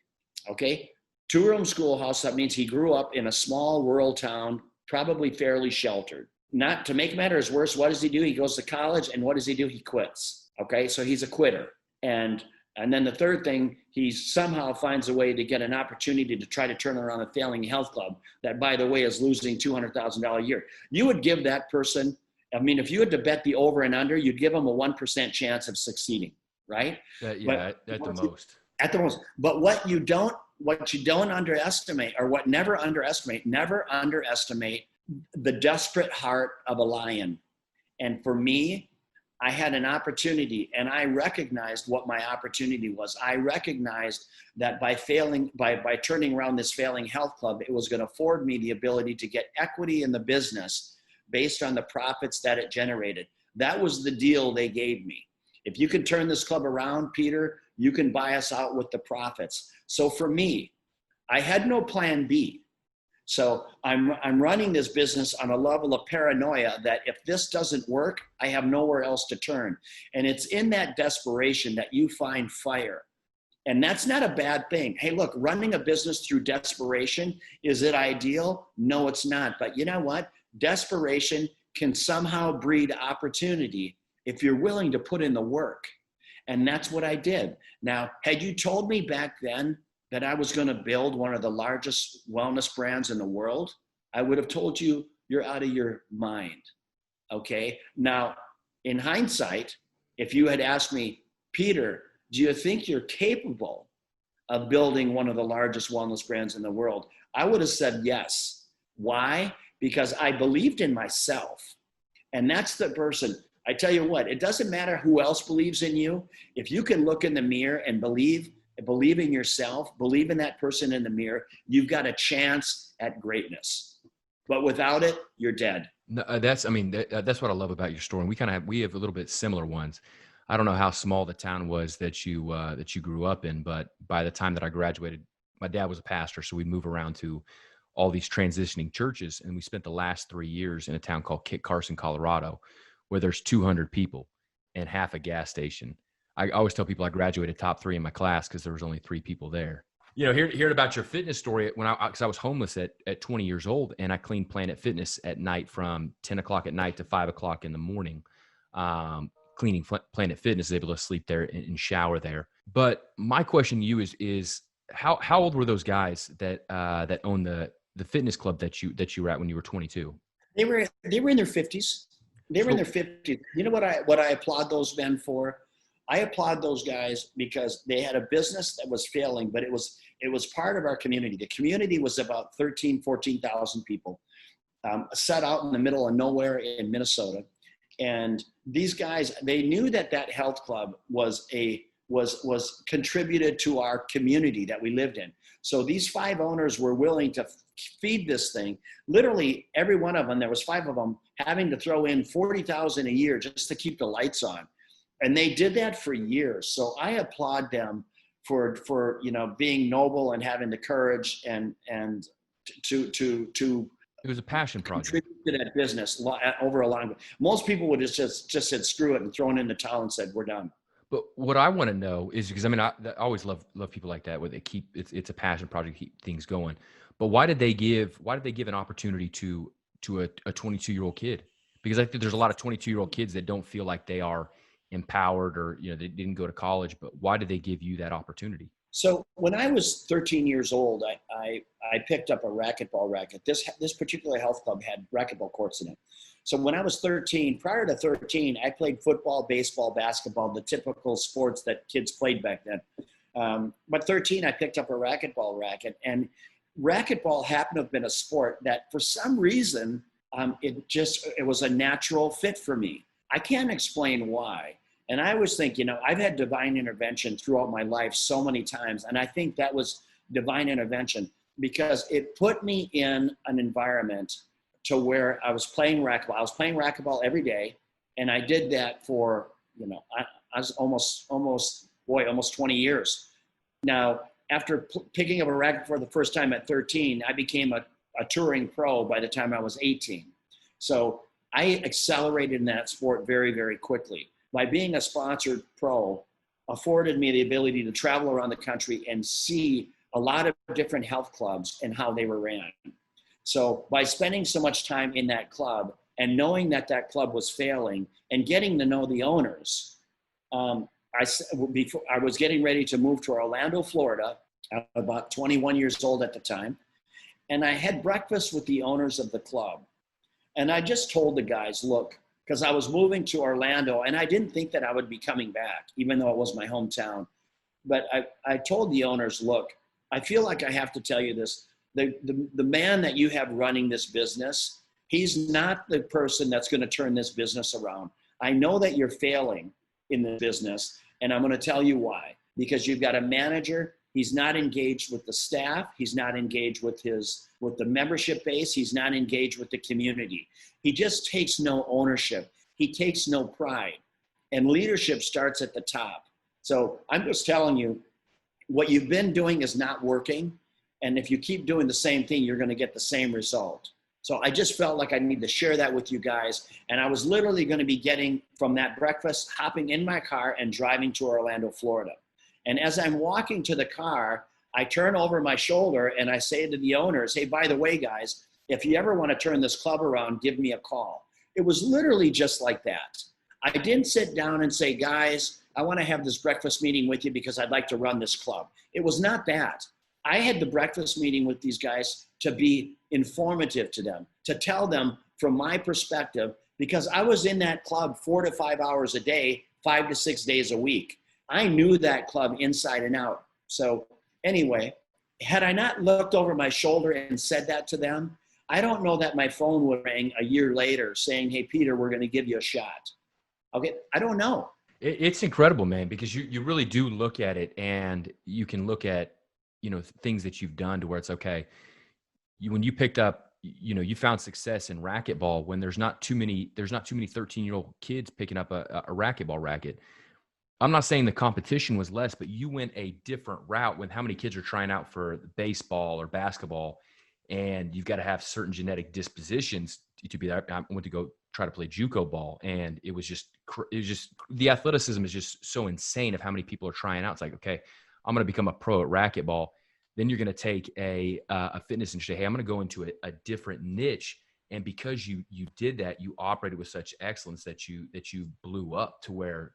okay? 2-room schoolhouse, that means he grew up in a small rural town, probably fairly sheltered. Not to make matters worse, what does he do? He goes to college, and what does he do? He quits, okay? So he's a quitter. And then the third thing, he somehow finds a way to get an opportunity to try to turn around a failing health club that, by the way, is losing $200,000 a year. You would give that person, I mean, if you had to bet the over and under, you'd give them a 1% chance of succeeding, right? At the most. At the most. But what you don't underestimate, or never underestimate the desperate heart of a lion. And for me, I had an opportunity, and I recognized what my opportunity was. I recognized that by turning around this failing health club, it was going to afford me the ability to get equity in the business based on the profits that it generated. That was the deal they gave me. If you can turn this club around, Peter, you can buy us out with the profits. So for me, I had no plan B. So I'm running this business on a level of paranoia that if this doesn't work, I have nowhere else to turn. And it's in that desperation that you find fire. And that's not a bad thing. Hey, look, running a business through desperation, is it ideal? No, it's not. But you know what? Desperation can somehow breed opportunity if you're willing to put in the work. And that's what I did. Now, had you told me back then that I was going to build one of the largest wellness brands in the world, I would have told you, you're out of your mind. Okay. Now, in hindsight, if you had asked me, Peter, do you think you're capable of building one of the largest wellness brands in the world? I would have said yes. Why? Because I believed in myself. And that's the person. I tell you what, it doesn't matter who else believes in you. If you can look in the mirror and believe in yourself, believe in that person in the mirror, you've got a chance at greatness. But without it, you're dead. No, that's what I love about your story. And we have a little bit similar ones. I don't know how small the town was that you grew up in, but by the time that I graduated, my dad was a pastor, so we moved around to all these transitioning churches, and we spent the last 3 years in a town called Kit Carson, Colorado, where there's 200 people and half a gas station. I always tell people I graduated top 3 in my class because there was only 3 people there. You know, hearing about your fitness story, because I was homeless at 20 years old, and I cleaned Planet Fitness at night from 10 o'clock at night to 5 o'clock in the morning. Cleaning Planet Fitness, able to sleep there and shower there. But my question to you is how old were those guys that owned the fitness club that you were at when you were 22? They were in their 50s. They were in their 50s. You know what I applaud those men for? I applaud those guys because they had a business that was failing, but it was part of our community. The community was about 14,000 people, set out in the middle of nowhere in Minnesota. And these guys, they knew that health club was contributed to our community that we lived in. So these 5 owners were willing to feed this thing. Literally every one of them, there was 5 of them, having to throw in $40,000 a year just to keep the lights on. And they did that for years. So I applaud them for being noble and having the courage and to It was a passion project. contribute to that business over a long. Most people would just said screw it and thrown in the towel and said we're done. But what I want to know is, because I mean, I always love people like that, where they keep it's a passion project, keep things going. But why did they give an opportunity to a 22-year-old kid? Because I think there's a lot of 22-year-old kids that don't feel like they are empowered, or they didn't go to college. But why did they give you that opportunity? So when I was 13 years old, I picked up a racquetball racket. This particular health club had racquetball courts in it. So when I was 13, prior to 13, I played football, baseball, basketball, the typical sports that kids played back then. But 13, I picked up a racquetball racket, and racquetball happened to have been a sport that for some reason, it was a natural fit for me. I can't explain why. And I always think, I've had divine intervention throughout my life so many times. And I think that was divine intervention because it put me in an environment to where I was playing racquetball. I was playing racquetball every day. And I did that for, I was almost 20 years. Now, after picking up a racket for the first time at 13, I became a touring pro by the time I was 18. So I accelerated in that sport very, very quickly. By being a sponsored pro, afforded me the ability to travel around the country and see a lot of different health clubs and how they were ran. So by spending so much time in that club and knowing that that club was failing and getting to know the owners, I was getting ready to move to Orlando, Florida, about 21 years old at the time. And I had breakfast with the owners of the club. And I just told the guys, look, because I was moving to Orlando and I didn't think that I would be coming back, even though it was my hometown. But I told the owners, look, I feel like I have to tell you this. The man that you have running this business, he's not the person that's going to turn this business around. I know that you're failing in the business, and I'm going to tell you why. Because you've got a manager, he's not engaged with the staff, he's not engaged with the membership base, he's not engaged with the community. He just takes no ownership. He takes no pride. And leadership starts at the top. So I'm just telling you, what you've been doing is not working. And if you keep doing the same thing, you're going to get the same result. So I just felt like I need to share that with you guys. And I was literally going to be getting from that breakfast, hopping in my car and driving to Orlando, Florida. And as I'm walking to the car, I turn over my shoulder and I say to the owners, hey, by the way, guys, if you ever want to turn this club around, give me a call. It was literally just like that. I didn't sit down and say, guys, I want to have this breakfast meeting with you because I'd like to run this club. It was not that. I had the breakfast meeting with these guys to be informative to them, to tell them from my perspective, because I was in that club 4 to 5 hours a day, 5 to 6 days a week. I knew that club inside and out. So anyway, had I not looked over my shoulder and said that to them, I don't know that my phone would ring a year later saying, hey, Peter, we're going to give you a shot. Okay, I don't know. It's incredible, man, because you really do look at it, and you can look at, things that you've done to where it's okay. When you picked up, you found success in racquetball when there's not too many 13-year-old kids picking up a racquetball racket. I'm not saying the competition was less, but you went a different route with how many kids are trying out for baseball or basketball, and you've got to have certain genetic dispositions to be there. I went to go try to play JUCO ball, and it was just the athleticism is just so insane of how many people are trying out. It's like, okay, I'm going to become a pro at racquetball. Then you're going to take a fitness and say, hey, I'm going to go into a different niche. And because you did that, you operated with such excellence that you blew up to where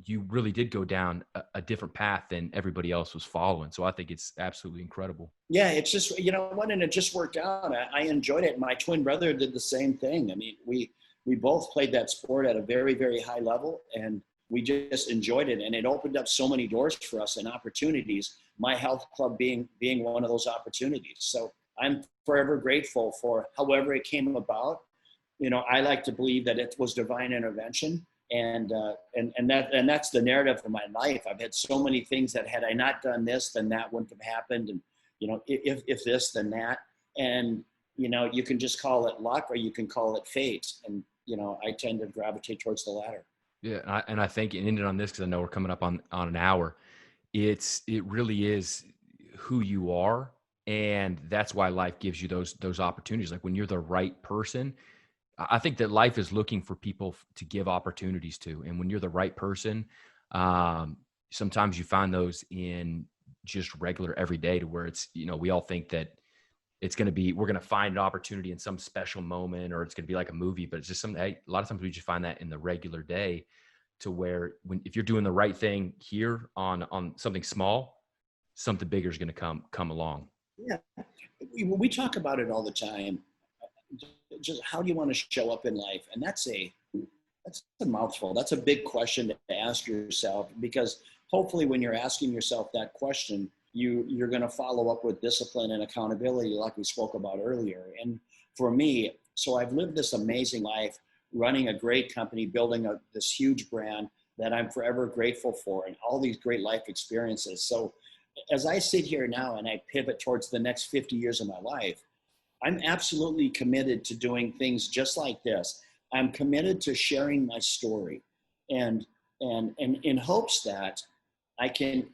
you really did go down a different path than everybody else was following. So I think it's absolutely incredible. Yeah, it's just, and it just worked out. I enjoyed it. My twin brother did the same thing. I mean, we both played that sport at a very, very high level, and we just enjoyed it. And it opened up so many doors for us and opportunities, my health club being one of those opportunities. So I'm forever grateful for however it came about. I like to believe that it was divine intervention. And that's the narrative of my life. I've had so many things that had I not done this, then that wouldn't have happened. And, if this, then that. And, you can just call it luck or you can call it fate. And, I tend to gravitate towards the latter. Yeah. And I think, and ended on this, because I know we're coming up on an hour. It really is who you are And that's why life gives you those opportunities. Like when you're the right person, I think that life is looking for people to give opportunities to. And when you're the right person, sometimes you find those in just regular everyday, to where it's, we all think that we're going to find an opportunity in some special moment, or it's going to be like a movie, but it's just something, a lot of times we just find that in the regular day, to where if you're doing the right thing here on something small, something bigger is going to come along. Yeah, we talk about it all the time. Just how do you want to show up in life? And that's a mouthful. That's a big question to ask yourself, because hopefully when you're asking yourself that question, you're going to follow up with discipline and accountability, like we spoke about earlier. And for me, so I've lived this amazing life, running a great company, building this huge brand that I'm forever grateful for, and all these great life experiences. So as I sit here now and I pivot towards the next 50 years of my life, I'm absolutely committed to doing things just like this. I'm committed to sharing my story, and in hopes that I can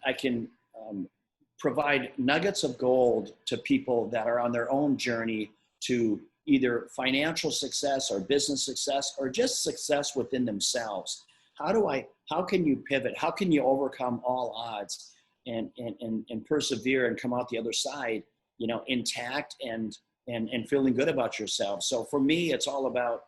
provide nuggets of gold to people that are on their own journey to either financial success or business success, or just success within themselves. How can you pivot? How can you overcome all odds and persevere and come out the other side, intact and feeling good about yourself? So for me, it's all about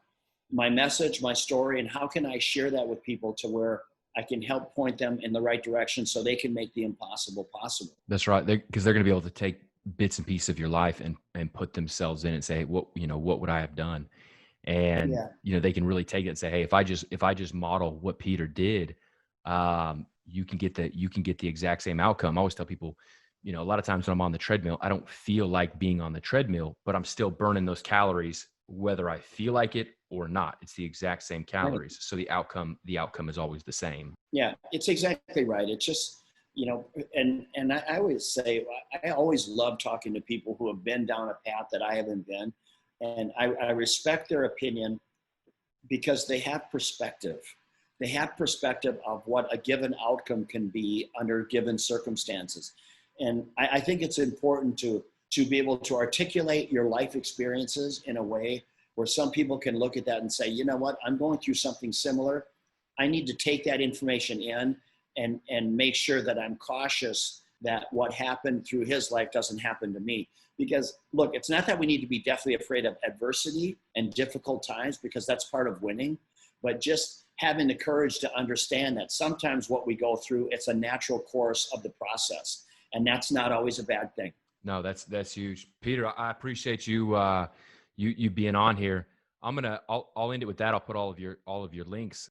my message, my story, and how can I share that with people to where I can help point them in the right direction so they can make the impossible possible. That's right. Because they're going to be able to take bits and pieces of your life and put themselves in and say, what would I have done? And, they can really take it and say, hey, if I just model what Peter did, you can get the exact same outcome. I always tell people, a lot of times when I'm on the treadmill, I don't feel like being on the treadmill, but I'm still burning those calories, whether I feel like it or not. It's the exact same calories. So the outcome is always the same. Yeah, it's exactly right. It's just, and I always say, I always love talking to people who have been down a path that I haven't been. And I respect their opinion because they have perspective. They have perspective of what a given outcome can be under given circumstances. And I think it's important to be able to articulate your life experiences in a way where some people can look at that and say, you know what, I'm going through something similar. I need to take that information in and make sure that I'm cautious that what happened through his life doesn't happen to me. Because look, it's not that we need to be deathly afraid of adversity and difficult times, because that's part of winning, but just having the courage to understand that sometimes what we go through, it's a natural course of the process. And that's not always a bad thing. No, that's huge. Peter, I appreciate you, you being on here. I'll end it with that. I'll put all of your links